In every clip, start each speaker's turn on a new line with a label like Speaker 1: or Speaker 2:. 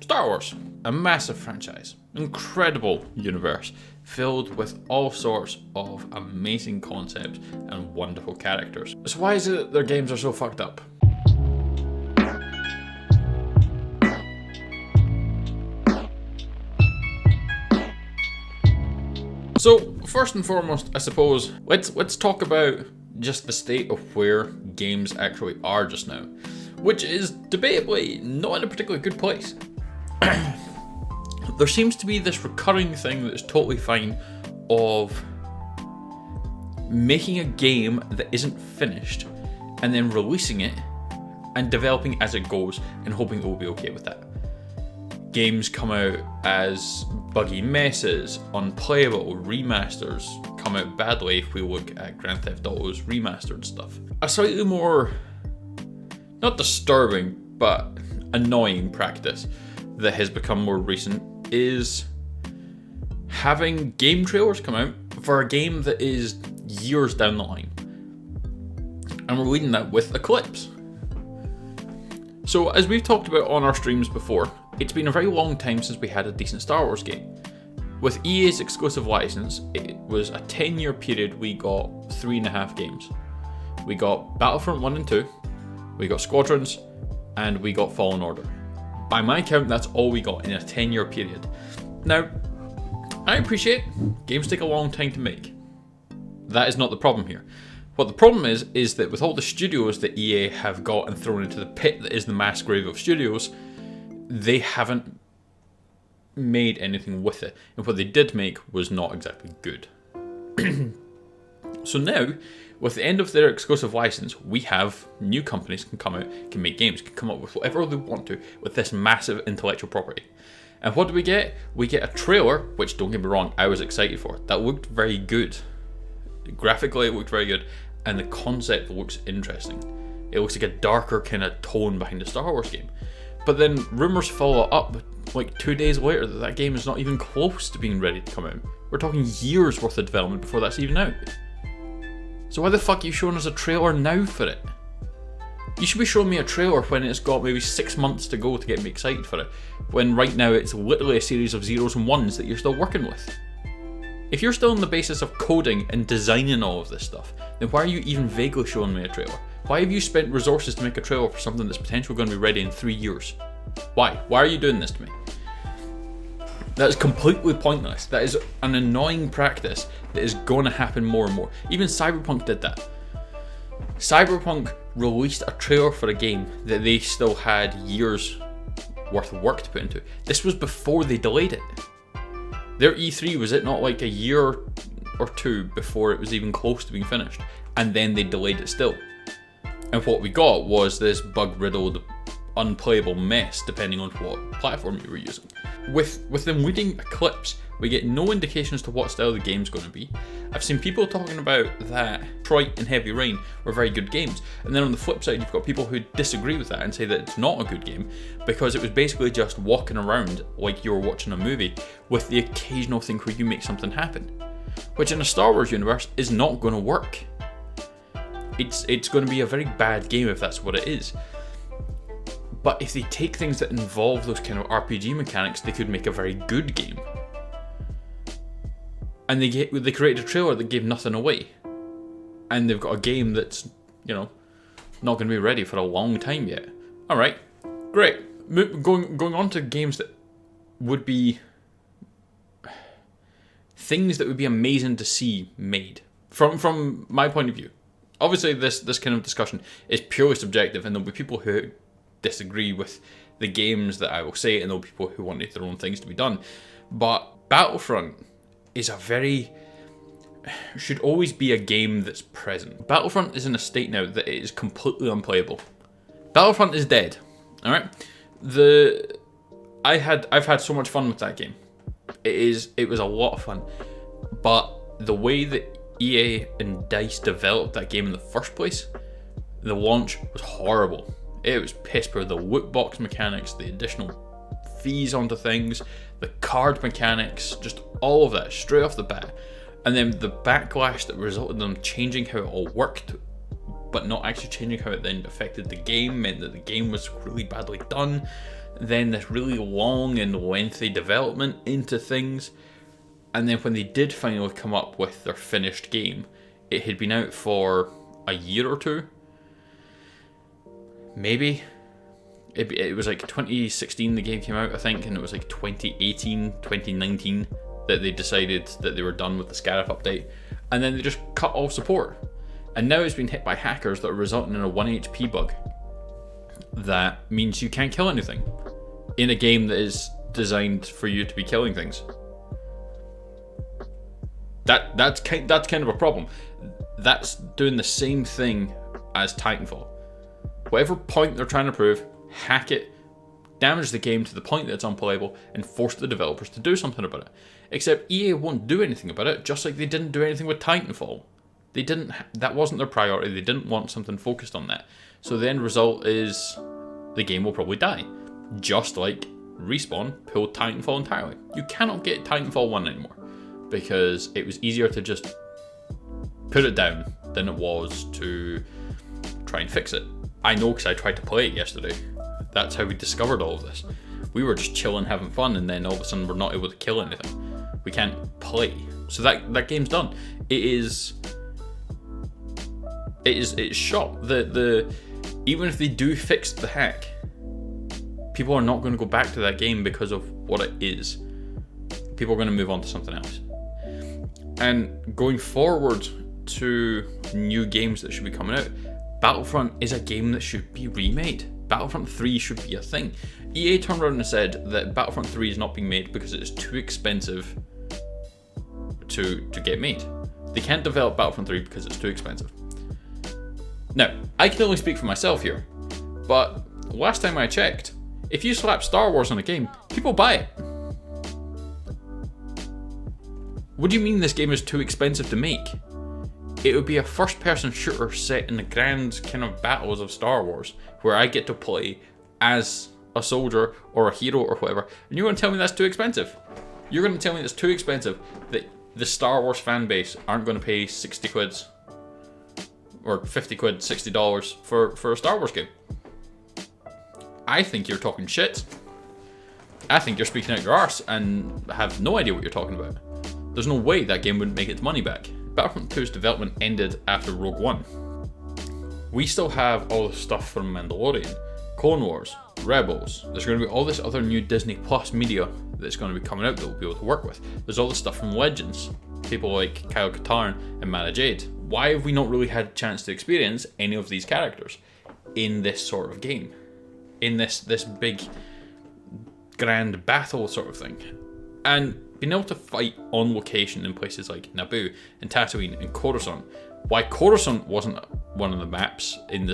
Speaker 1: Star Wars, a massive franchise, incredible universe, filled with all sorts of amazing concepts and wonderful characters. So why is it that their games are so fucked up? So first and foremost, I suppose, let's talk about just the state of where games actually are just now, which is debatably not in a particularly good place. There seems to be this recurring thing that is totally fine of making a game that isn't finished and then releasing it and developing as it goes and hoping it will be okay with that. Games come out as buggy messes, unplayable, remasters come out badly if we look at Grand Theft Auto's remastered stuff. A slightly more, not disturbing, but annoying practice that has become more recent is having game trailers come out for a game that is years down the line. And we're leading that with a clips. So as we've talked about on our streams before, it's been a very long time since we had a decent Star Wars game. With EA's exclusive license, it was a 10-year period. We got 3.5 games. We got Battlefront 1 and 2, we got Squadrons, and we got Fallen Order. By my count, that's all we got in a 10-year period. Now, I appreciate games take a long time to make. That is not the problem here. What the problem is that with all the studios that EA have got and thrown into the pit that is the mass grave of studios, they haven't made anything with it. And what they did make was not exactly good. So now, with the end of their exclusive license, we have new companies can come out, can make games, can come up with whatever they want to with this massive intellectual property. And what do we get? We get a trailer, which, don't get me wrong, I was excited for. That looked very good. Graphically, it looked very good, and the concept looks interesting. It looks like a darker kind of tone behind the Star Wars game. But then rumours follow up like 2 days later that that game is not even close to being ready to come out. We're talking years worth of development before that's even out. So why the fuck are you showing us a trailer now for it? You should be showing me a trailer when it's got maybe 6 months to go to get me excited for it, when right now it's literally a series of zeros and ones that you're still working with. If you're still on the basis of coding and designing all of this stuff, then why are you even vaguely showing me a trailer? Why have you spent resources to make a trailer for something that's potentially going to be ready in 3 years? Why? Why are you doing this to me? That is completely pointless. That is an annoying practice that is going to happen more and more. Even Cyberpunk did that. Cyberpunk released a trailer for a game that they still had years worth of work to put into. This was before they delayed it. Their E3 was it not like a year or two before it was even close to being finished, and then they delayed it still. And what we got was this bug-riddled, unplayable mess, depending on what platform you were using. With them leading Eclipse, we get no indication as to what style the game's going to be. I've seen people talking about that Detroit and Heavy Rain were very good games, and then on the flip side, you've got people who disagree with that and say that it's not a good game because it was basically just walking around like you were watching a movie with the occasional thing where you make something happen, which in a Star Wars universe is not going to work. It's going to be a very bad game if that's what it is. But if they take things that involve those kind of RPG mechanics, they could make a very good game. And they created a trailer that gave nothing away. And they've got a game that's, not going to be ready for a long time yet. Alright, great. Going on to games that would be things that would be amazing to see made. From my point of view. Obviously, this kind of discussion is purely subjective, and there'll be people who disagree with the games that I will say, and there'll be people who want their own things to be done. But Battlefront is should always be a game that's present. Battlefront is in a state now that it is completely unplayable. Battlefront is dead. All right, I've had so much fun with that game. It was a lot of fun, but the way that EA and DICE developed that game in the first place, the launch was horrible. It was piss poor. The loot box mechanics, the additional fees onto things, the card mechanics, just all of that straight off the bat. And then the backlash that resulted in them changing how it all worked, but not actually changing how it then affected the game, meant that the game was really badly done. then this really long and lengthy development into things, and then when they did finally come up with their finished game, it had been out for a year or two, maybe. It was like 2016 the game came out, I think, and it was like 2018, 2019 that they decided that they were done with the Scarif update, and then they just cut all support. And now it's been hit by hackers that are resulting in a 1 HP bug. That means you can't kill anything in a game that is designed for you to be killing things. That's kind of a problem. That's doing the same thing as Titanfall. Whatever point they're trying to prove, hack it, damage the game to the point that it's unplayable, and force the developers to do something about it. Except EA won't do anything about it, just like they didn't do anything with Titanfall. That wasn't their priority. They didn't want something focused on that. So the end result is the game will probably die. Just like Respawn pulled Titanfall entirely. You cannot get Titanfall 1 anymore because it was easier to just put it down than it was to try and fix it. I know because I tried to play it yesterday. That's how we discovered all of this. We were just chilling, having fun, and then all of a sudden we're not able to kill anything. We can't play. So that game's done. It's shot. Even if they do fix the hack, people are not going to go back to that game because of what it is. People are going to move on to something else. And going forward to new games that should be coming out, Battlefront is a game that should be remade. Battlefront 3 should be a thing. EA turned around and said that Battlefront 3 is not being made because it is too expensive to get made. They can't develop Battlefront 3 because it's too expensive. Now, I can only speak for myself here, but last time I checked, if you slap Star Wars on a game, people buy it. What do you mean this game is too expensive to make? It would be a first-person shooter set in the grand kind of battles of Star Wars, where I get to play as a soldier or a hero or whatever, and you're going to tell me that's too expensive? You're going to tell me it's too expensive that the Star Wars fan base aren't going to pay 60 quid or 50 quid, $60 for a Star Wars game? I think you're talking shit. I think you're speaking out your arse and have no idea what you're talking about. There's no way that game wouldn't make its money back. Battlefront 2's development ended after Rogue One. We still have all the stuff from Mandalorian, Clone Wars, Rebels. There's going to be all this other new Disney Plus media that's going to be coming out that we'll be able to work with. There's all the stuff from Legends, people like Kyle Katarn and Mara Jade. Why have we not really had a chance to experience any of these characters in this sort of game? In this big grand battle sort of thing? And being able to fight on location in places like Naboo and Tatooine and Coruscant. Why Coruscant wasn't one of the maps in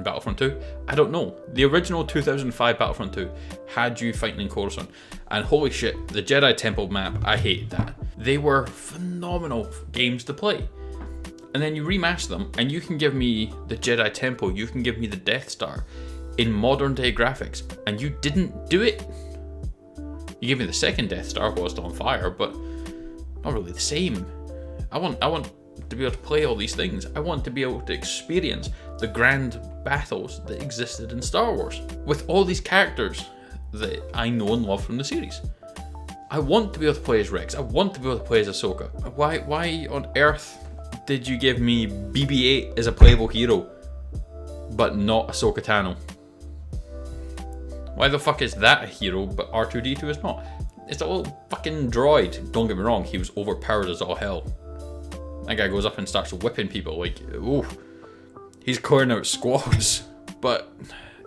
Speaker 1: Battlefront 2, I don't know. The original 2005 Battlefront 2 had you fighting in Coruscant, and holy shit, the Jedi Temple map, I hated that. They were phenomenal games to play. And then you rematch them, and you can give me the Jedi Temple, you can give me the Death Star in modern day graphics, and you didn't do it. You gave me the second Death Star while it's still on fire, but not really the same. I want to be able to play all these things. I want to be able to experience the grand battles that existed in Star Wars with all these characters that I know and love from the series. I want to be able to play as Rex. I want to be able to play as Ahsoka. Why on earth did you give me BB-8 as a playable hero, but not Ahsoka Tano? Why the fuck is that a hero, but R2-D2 is not? It's a little fucking droid. Don't get me wrong, he was overpowered as all hell. That guy goes up and starts whipping people like, ooh, he's clearing out squads. But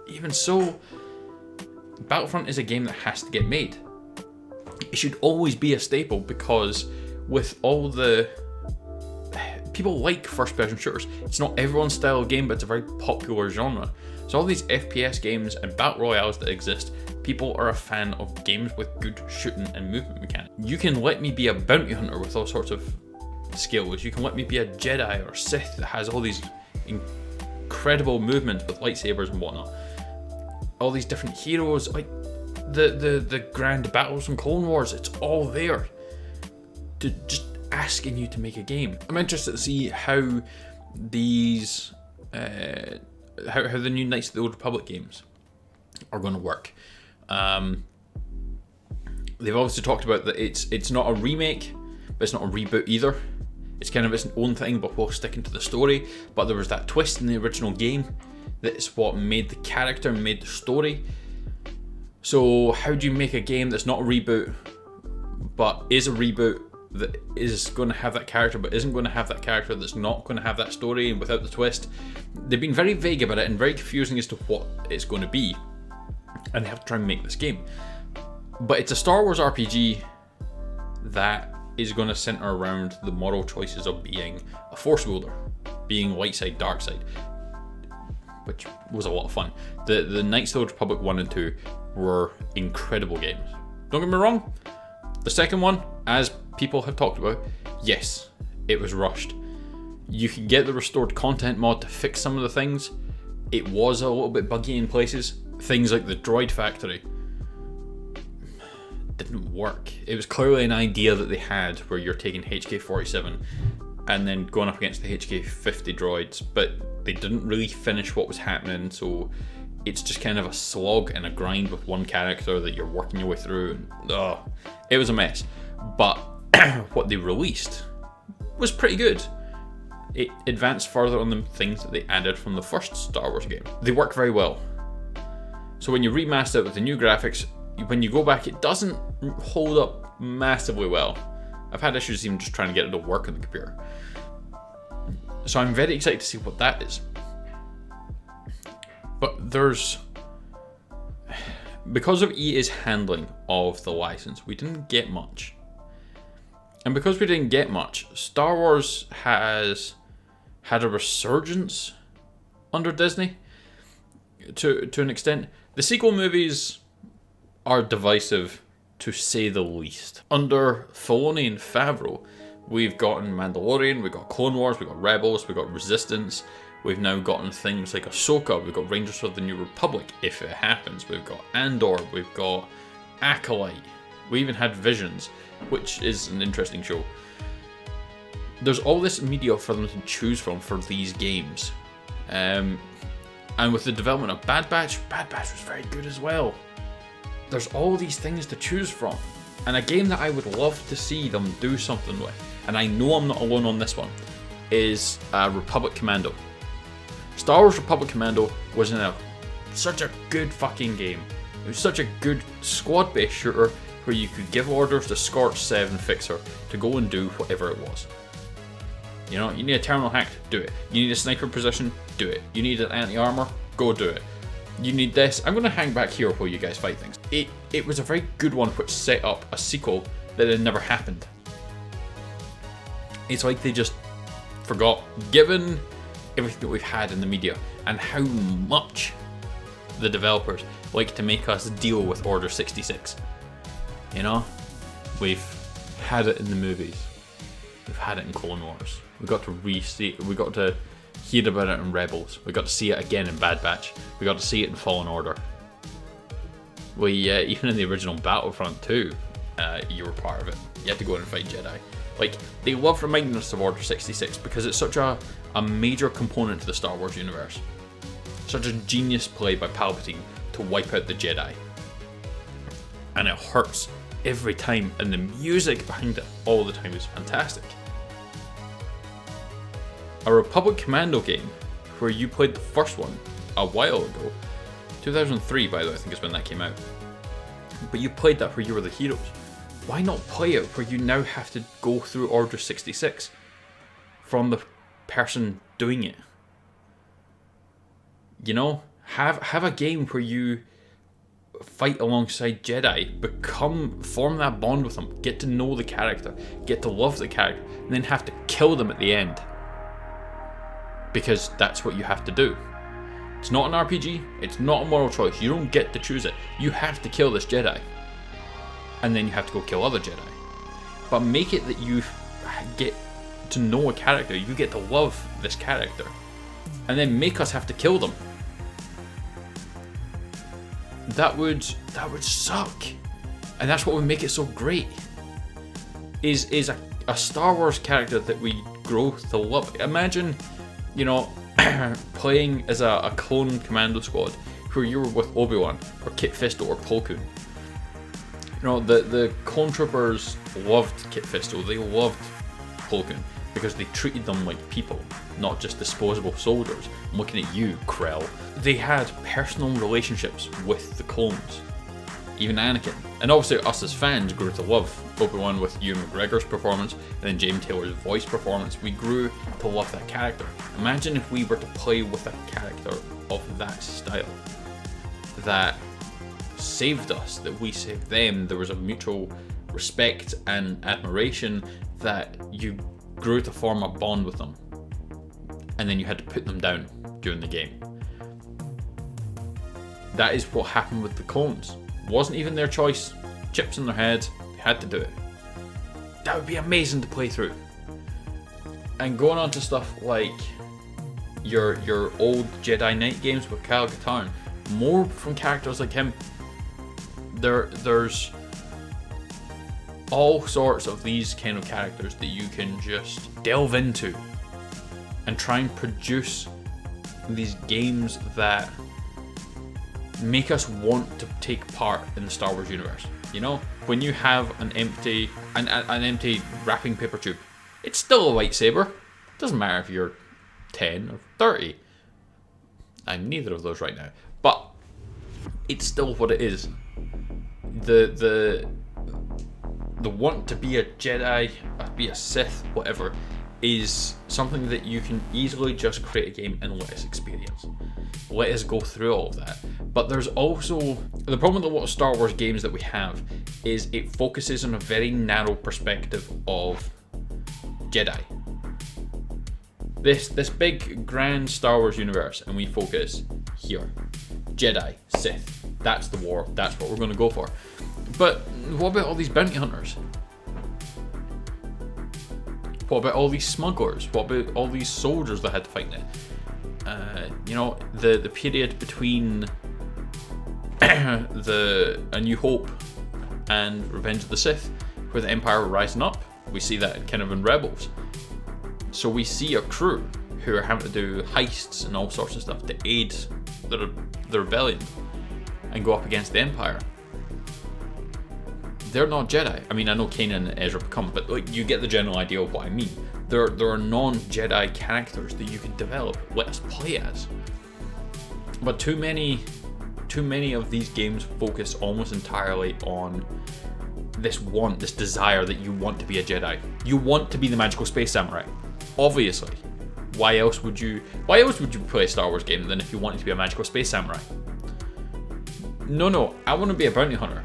Speaker 1: even so, Battlefront is a game that has to get made. It should always be a staple because with all the... people like first-person shooters. It's not everyone's style of game, but it's a very popular genre. So all these FPS games and battle royales that exist, people are a fan of games with good shooting and movement mechanics. You can let me be a bounty hunter with all sorts of skills. You can let me be a Jedi or Sith that has all these incredible movements with lightsabers and whatnot. All these different heroes, like the grand battles from Clone Wars, it's all there. To just asking you to make a game. I'm interested to see how these how the new Knights of the Old Republic games are going to work. They've obviously talked about that it's not a remake, but it's not a reboot either. It's kind of its own thing, but while sticking to the story. But there was that twist in the original game that's what made the character, made the story. So how do you make a game that's not a reboot, but is a reboot, that is going to have that character, but isn't going to have that character, that's not going to have that story, and without the twist? They've been very vague about it and very confusing as to what it's going to be, and they have to try and make this game. But it's a Star Wars RPG that is going to center around the moral choices of being a Force wielder, being light side, dark side, which was a lot of fun. The Knights of the Republic 1 and 2 were incredible games. Don't get me wrong, the second one, as people have talked about, yes, it was rushed. You could get the restored content mod to fix some of the things. It was a little bit buggy in places. Things like the droid factory didn't work. It was clearly an idea that they had where you're taking HK-47 and then going up against the HK-50 droids, but they didn't really finish what was happening, so it's just kind of a slog and a grind with one character that you're working your way through, and it was a mess. But what they released was pretty good. It advanced further on the things that they added from the first Star Wars game. They work very well. So when you remaster it with the new graphics, when you go back, it doesn't hold up massively well. I've had issues even just trying to get it to work on the computer. So I'm very excited to see what that is. But because of EA's handling of the license, we didn't get much. And because we didn't get much, Star Wars has had a resurgence under Disney to an extent. The sequel movies are divisive, to say the least. Under Filoni and Favreau, we've gotten Mandalorian, we've got Clone Wars, we've got Rebels, we've got Resistance, we've now gotten things like Ahsoka, we've got Rangers of the New Republic, if it happens, we've got Andor, we've got Acolyte, we even had Visions, which is an interesting show. There's all this media for them to choose from for these games. And with the development of Bad Batch was very good as well. There's all these things to choose from, and a game that I would love to see them do something with, and I know I'm not alone on this one, is Republic Commando. Star Wars Republic Commando was such a good fucking game. It was such a good squad-based shooter where you could give orders to Scorch, Sev, and Fixer to go and do whatever it was. You know, you need a terminal hack, do it. You need a sniper position, do it. You need an anti-armor, go do it. You need this. I'm going to hang back here while you guys fight things. It was a very good one which set up a sequel that had never happened. It's like they just forgot, given everything that we've had in the media and how much the developers like to make us deal with Order 66. You know? We've had it in the movies. We've had it in Clone Wars. We got to hear about it in Rebels. We got to see it again in Bad Batch. We got to see it in Fallen Order. We even in the original Battlefront 2, you were part of it. You had to go in and fight Jedi. Like, they love reminding us of Order 66 because it's such a major component to the Star Wars universe. Such a genius play by Palpatine to wipe out the Jedi. And it hurts every time, and the music behind it all the time is fantastic. A Republic Commando game where you played the first one a while ago, 2003 by the way, I think is when that came out, but you played that where you were the heroes. Why not play it where you now have to go through Order 66 from the person doing it? You know, have a game where you fight alongside Jedi, form that bond with them, get to know the character, get to love the character, and then have to kill them at the end. Because that's what you have to do. It's not an RPG, it's not a moral choice, you don't get to choose it. You have to kill this Jedi. And then you have to go kill other Jedi. But make it that you get to know a character, you get to love this character. And then make us have to kill them. That would suck. And that's what would make it so great. Is a Star Wars character that we grow to love. Imagine, you know, playing as a clone commando squad where you were with Obi-Wan or Kit Fisto or Plo Koon. You know, the clone troopers loved Kit Fisto, they loved Plo Koon, because they treated them like people, not just disposable soldiers. I'm looking at you, Krell. They had personal relationships with the clones, even Anakin. And obviously us as fans grew to love Obi-Wan with Ewan McGregor's performance, and then James Taylor's voice performance. We grew to love that character. Imagine if we were to play with a character of that style, that saved us, that we saved them. There was a mutual respect and admiration, that you grew to form a bond with them, and then you had to put them down during the game. That is what happened with the clones. It wasn't even their choice. Chips in their head, they had to do it. That would be amazing to play through. And going on to stuff like your old Jedi Knight games with Kyle Katarn, more from characters like him. There's all sorts of these kind of characters that you can just delve into and try and produce these games that make us want to take part in the Star Wars universe. You know, when you have an empty wrapping paper tube, it's still a lightsaber. It doesn't matter if you're 10 or 30. I'm neither of those right now, but it's still what it is. The want to be a Jedi, be a Sith, whatever, is something that you can easily just create a game and let us experience. Let us go through all of that. But there's also, the problem with a lot of Star Wars games that we have is it focuses on a very narrow perspective of Jedi. This big grand Star Wars universe, and we focus here. Jedi, Sith, that's the war, that's what we're going to go for. But what about all these bounty hunters? What about all these smugglers? What about all these soldiers that had to fight in it? You know, the period between A New Hope and Revenge of the Sith, where the Empire were rising up. We see that kind of in Rebels. So we see a crew who are having to do heists and all sorts of stuff to aid the rebellion and go up against the Empire. They're not Jedi. I mean, I know Kanan and Ezra become, but like, you get the general idea of what I mean. There are non-Jedi characters that you could develop, let us play as. But too many of these games focus almost entirely on this desire that you want to be a Jedi. You want to be the magical space samurai. Obviously. Why else would you play a Star Wars game than if you wanted to be a magical space samurai? No, I want to be a bounty hunter.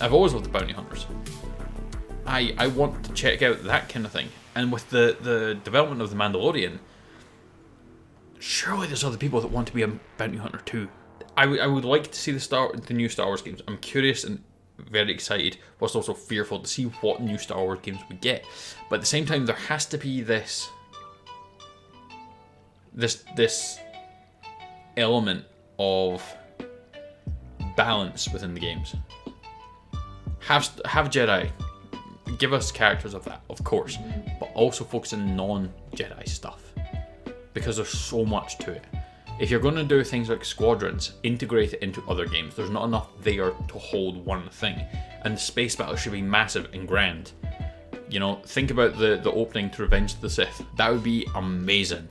Speaker 1: I've always loved the bounty hunters. I want to check out that kind of thing. And with the development of The Mandalorian, surely there's other people that want to be a bounty hunter too. I would like to see the new Star Wars games. I'm curious and very excited, whilst also fearful to see what new Star Wars games we get. But at the same time, there has to be this element of balance within the games. Have Jedi, give us characters of that, of course, but also focus on non-Jedi stuff, because there's so much to it. If you're going to do things like Squadrons, integrate it into other games. There's not enough there to hold one thing, and the space battle should be massive and grand. You know, think about the opening to Revenge of the Sith. That would be amazing.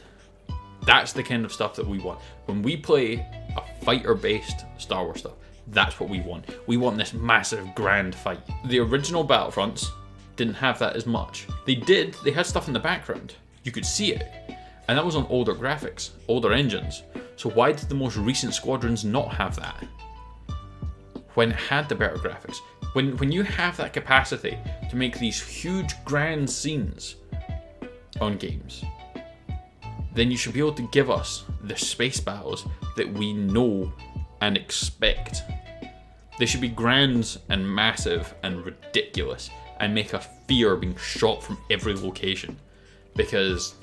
Speaker 1: That's the kind of stuff that we want. When we play a fighter-based Star Wars stuff, that's what we want. We want this massive, grand fight. The original Battlefronts didn't have that as much. They had stuff in the background. You could see it. And that was on older graphics, older engines. So why did the most recent Squadrons not have that? When it had the better graphics. When you have that capacity to make these huge, grand scenes on games, then you should be able to give us the space battles that we know and expect. They should be grand and massive and ridiculous and make us fear being shot from every location, because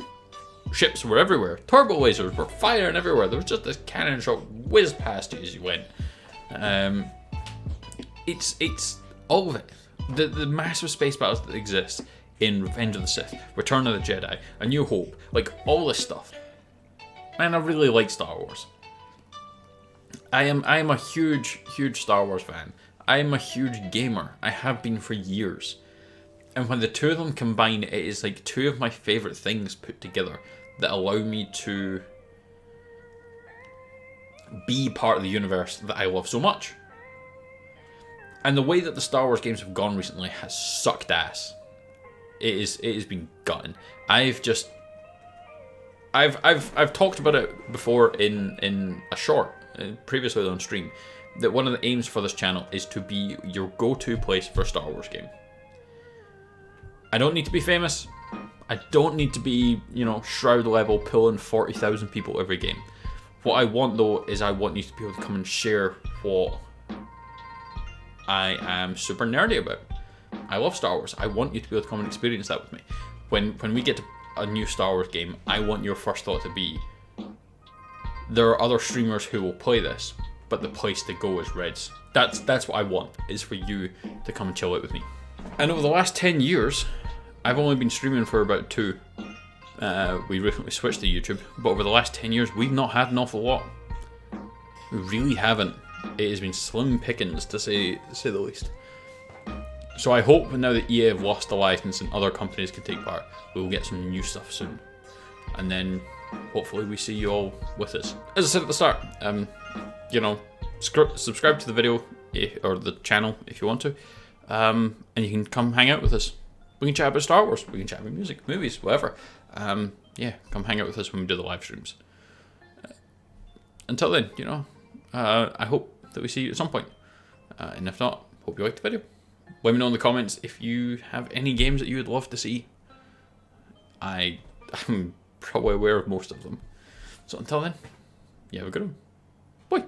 Speaker 1: ships were everywhere, turbo lasers were firing everywhere, there was just this cannon shot whiz past you as you went. It's all of it. The massive space battles that exist in Revenge of the Sith, Return of the Jedi, A New Hope, like all this stuff. Man, I really like Star Wars. I am a huge Star Wars fan. I am a huge gamer. I have been for years. And when the two of them combine, it is like two of my favourite things put together that allow me to be part of the universe that I love so much. And the way that the Star Wars games have gone recently has sucked ass. It has been gutting. I've talked about it before in a short previously on stream, that one of the aims for this channel is to be your go-to place for a Star Wars game. I don't need to be famous. I don't need to be, Shroud level pulling 40,000 people every game. What I want though is I want you to be able to come and share what I am super nerdy about. I love Star Wars. I want you to be able to come and experience that with me. When we get to a new Star Wars game, I want your first thought to be, there are other streamers who will play this, but the place to go is Reds. That's what I want, is for you to come and chill out with me. And over the last 10 years, I've only been streaming for about 2. We recently switched to YouTube, but over the last 10 years, we've not had an awful lot. We really haven't. It has been slim pickings, to say the least. So I hope now that EA have lost the license and other companies can take part, we will get some new stuff soon. And then, hopefully we see you all with us. As I said at the start, subscribe to the video, or the channel if you want to. And you can come hang out with us. We can chat about Star Wars, we can chat about music, movies, whatever. Come hang out with us when we do the live streams. Until then, I hope that we see you at some point. And if not, hope you liked the video. Let me know in the comments if you have any games that you would love to see. I'm probably aware of most of them. So until then, you have a good one. Bye.